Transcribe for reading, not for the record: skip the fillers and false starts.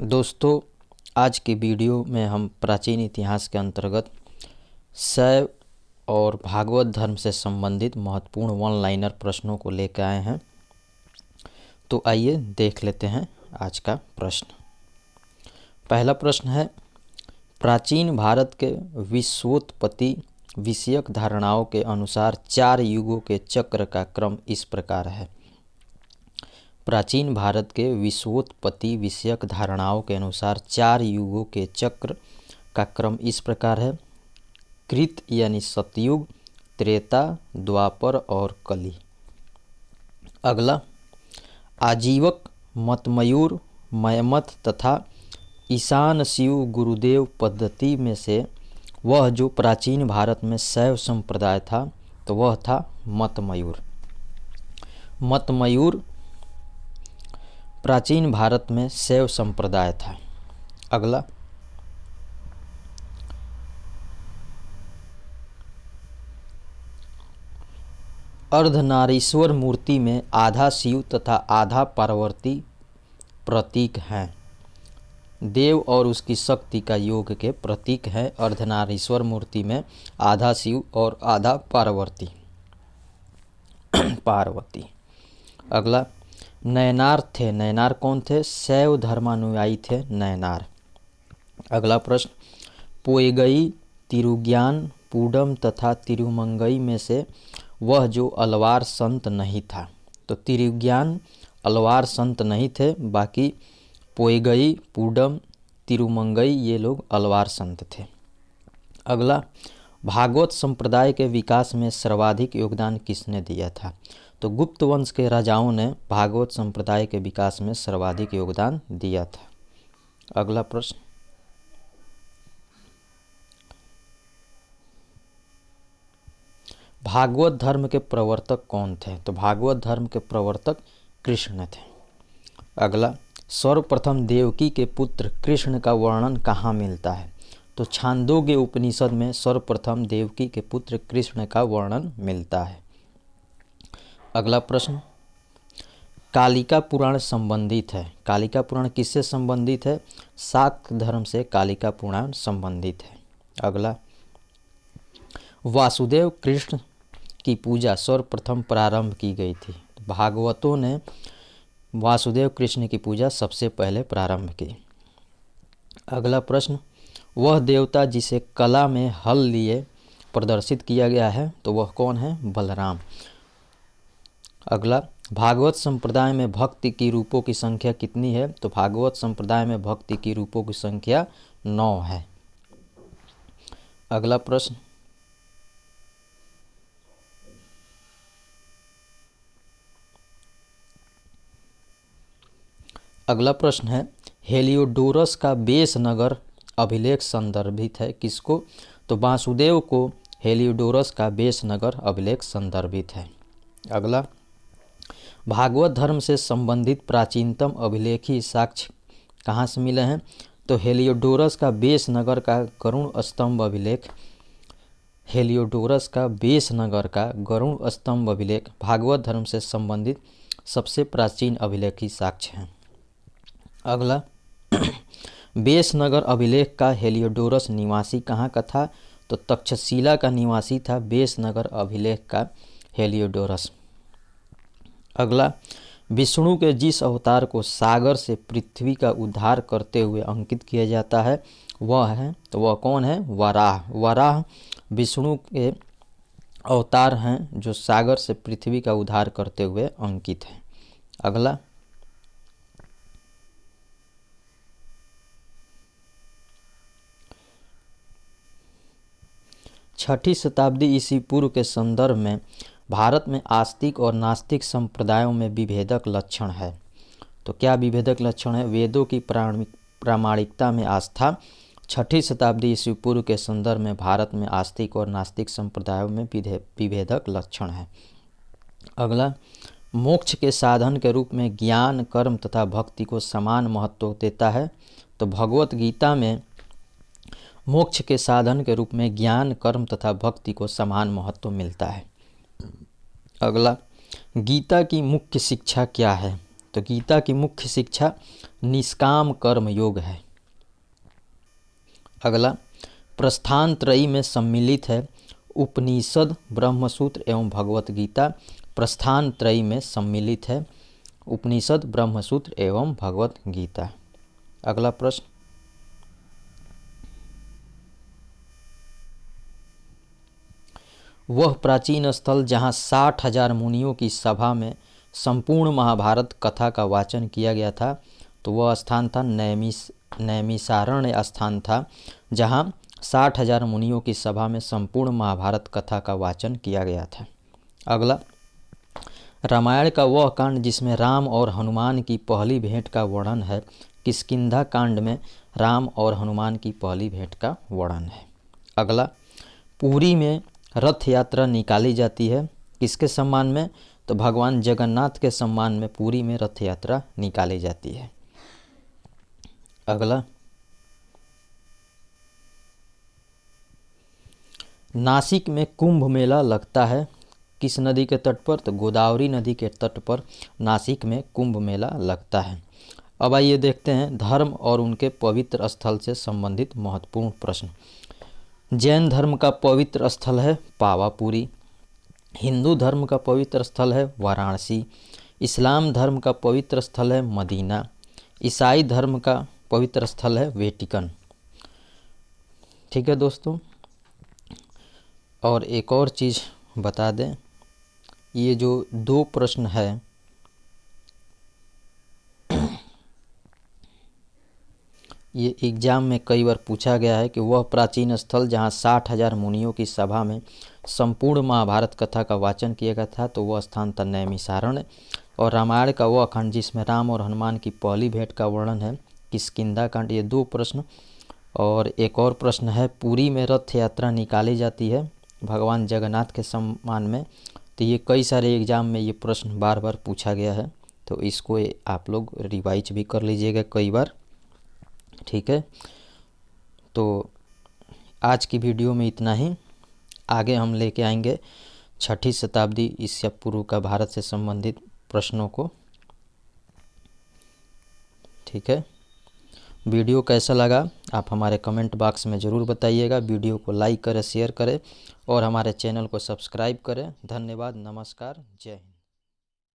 दोस्तों, आज की वीडियो में हम प्राचीन इतिहास के अंतर्गत शैव और भागवत धर्म से संबंधित महत्वपूर्ण वन लाइनर प्रश्नों को लेकर आए हैं। तो आइए देख लेते हैं आज का प्रश्न। पहला प्रश्न है, प्राचीन भारत के विश्वोत्पत्ति विषयक धारणाओं के अनुसार 4 युगों के चक्र का क्रम इस प्रकार है। प्राचीन भारत के विश्वोत्पत्ति विषयक धारणाओं के अनुसार 4 युगों के चक्र का क्रम इस प्रकार है। कृत यानी सतयुग, त्रेता, द्वापर और कली। अगला, आजीवक, मतमयूर, मयमथ तथा ईशान शिव गुरुदेव पद्धति में से वह जो प्राचीन भारत में शैव संप्रदाय था तो वह था मतमयूर। मतमयूर प्राचीन भारत में शैव संप्रदाय था। अगला, अर्धनारीश्वर मूर्ति में आधा शिव तथा आधा पार्वती प्रतीक हैं। देव और उसकी शक्ति का योग के प्रतीक है। अर्धनारीश्वर मूर्ति में आधा शिव और आधा पार्वती। अगला, नयनार थे। नयनार कौन थे? शैव धर्मानुयायी थे नयनार। अगला प्रश्न, पोएगई, तिरुज्ञान, पूडम तथा तिरुमंगई में से वह जो अलवार संत नहीं था। तो तिरुज्ञान अलवार संत नहीं थे, बाकी पोएगई, पूडम, तिरुमंगई ये लोग अलवार संत थे। अगला, भागवत संप्रदाय के विकास में सर्वाधिक योगदान किसने दिया था? तो गुप्त वंश के राजाओं ने भागवत संप्रदाय के विकास में सर्वाधिक योगदान दिया था। अगला प्रश्न, भागवत धर्म के प्रवर्तक कौन थे? तो भागवत धर्म के प्रवर्तक कृष्ण थे। अगला, सर्वप्रथम देवकी के पुत्र कृष्ण का वर्णन कहाँ मिलता है? तो छांदोग्य उपनिषद में सर्वप्रथम देवकी के पुत्र कृष्ण का वर्णन मिलता है। अगला प्रश्न, कालिका पुराण संबंधित है। कालिका पुराण किससे संबंधित है? शाक्त धर्म से कालिका पुराण संबंधित है। अगला, वासुदेव कृष्ण की पूजा सर्वप्रथम प्रारंभ की गई थी। भागवतों ने वासुदेव कृष्ण की पूजा सबसे पहले प्रारंभ की। अगला प्रश्न, वह देवता जिसे कला में हल लिए प्रदर्शित किया गया है तो वह कौन है? बलराम। अगला, भागवत संप्रदाय में भक्ति की रूपों की संख्या कितनी है? तो भागवत संप्रदाय में भक्ति की रूपों की संख्या 9 है। अगला प्रश्न, है, हेलियोडोरस का बेस नगर अभिलेख संदर्भित है किसको? तो वासुदेव को हेलियोडोरस का बेस नगर अभिलेख संदर्भित है। अगला, भागवत धर्म से संबंधित प्राचीनतम अभिलेखी साक्ष्य कहाँ से मिले हैं? तो हेलियोडोरस का बेस नगर का गरुड़ स्तंभ अभिलेख। हेलियोडोरस का बेस नगर का गरुड़ स्तंभ अभिलेख भागवत धर्म से संबंधित सबसे प्राचीन अभिलेखी साक्ष्य हैं। अगला, बेस नगर अभिलेख का हेलियोडोरस निवासी कहाँ का था? तो तक्षशिला का निवासी था बेस नगर अभिलेख का हेलियोडोरस। अगला, विष्णु के जिस अवतार को सागर से पृथ्वी का उद्धार करते हुए अंकित किया जाता है वह कौन है? वराह। वराह विष्णु के अवतार हैं जो सागर से पृथ्वी का उद्धार करते हुए अंकित है। अगला, छठी शताब्दी ईसा पूर्व के संदर्भ में भारत में आस्तिक और नास्तिक संप्रदायों में विभेदक लक्षण है। तो क्या विभेदक लक्षण है? वेदों की प्रामाणिकता में आस्था। छठी शताब्दी ईसा पूर्व के संदर्भ में भारत में आस्तिक और नास्तिक संप्रदायों में विभेदक लक्षण है। अगला, मोक्ष के साधन के रूप में ज्ञान, कर्म तथा भक्ति को समान महत्व देता है। तो भगवत गीता में मोक्ष के साधन के रूप में ज्ञान, कर्म तथा भक्ति को समान महत्व मिलता है। अगला, गीता की मुख्य शिक्षा क्या है? तो गीता की मुख्य शिक्षा निष्काम कर्म योग है। अगला, प्रस्थान त्रयी में सम्मिलित है उपनिषद, ब्रह्मसूत्र एवं भगवत गीता। प्रस्थान त्रयी में सम्मिलित है उपनिषद, ब्रह्मसूत्र एवं भगवत गीता। अगला प्रश्न, वह प्राचीन स्थल जहाँ 60,000 मुनियों की सभा में संपूर्ण महाभारत कथा का वाचन किया गया था, तो वह स्थान था नैमिषारण्य स्थान था, जहाँ 60,000 मुनियों की सभा में संपूर्ण महाभारत कथा का वाचन किया गया था। अगला, रामायण का वह कांड जिसमें राम और हनुमान की पहली भेंट का वर्णन है, किष्किंधा कांड में राम और हनुमान की पहली भेंट का वर्णन है। अगला, पुरी में रथ यात्रा निकाली जाती है, किसके सम्मान में, तो भगवान जगन्नाथ के सम्मान में पुरी में रथ यात्रा निकाली जाती है। अगला, नासिक में कुंभ मेला लगता है, किस नदी के तट पर, तो गोदावरी नदी के तट पर नासिक में कुंभ मेला लगता है। अब आइए देखते हैं धर्म और उनके पवित्र स्थल से संबंधित महत्वपूर्ण प्रश्न। जैन धर्म का पवित्र स्थल है पावापुरी, हिंदू धर्म का पवित्र स्थल है वाराणसी, इस्लाम धर्म का पवित्र स्थल है मदीना, ईसाई धर्म का पवित्र स्थल है वेटिकन। ठीक है दोस्तों, और एक और चीज़ बता दें, ये जो 2 प्रश्न है ये एग्ज़ाम में कई बार पूछा गया है कि वह प्राचीन स्थल जहाँ 60,000 मुनियों की सभा में संपूर्ण महाभारत कथा का वाचन किया गया था, तो वह स्थान था नैमिषारण्य। और रामायण का वह खंड जिसमें राम और हनुमान की पहली भेंट का वर्णन है, किष्किंधा कांड। ये 2 प्रश्न। और एक और प्रश्न है, पुरी में रथ यात्रा निकाली जाती है भगवान जगन्नाथ के सम्मान में। तो ये कई सारे एग्ज़ाम में ये प्रश्न बार बार पूछा गया है, तो इसको आप लोग रिवाइज भी कर लीजिएगा कई बार। ठीक है, तो आज की वीडियो में इतना ही। आगे हम लेके आएंगे 6ठी शताब्दी ईसा पूर्व का भारत से संबंधित प्रश्नों को। ठीक है, वीडियो कैसा लगा आप हमारे कमेंट बॉक्स में ज़रूर बताइएगा। वीडियो को लाइक करें, शेयर करें और हमारे चैनल को सब्सक्राइब करें। धन्यवाद, नमस्कार, जय हिंद।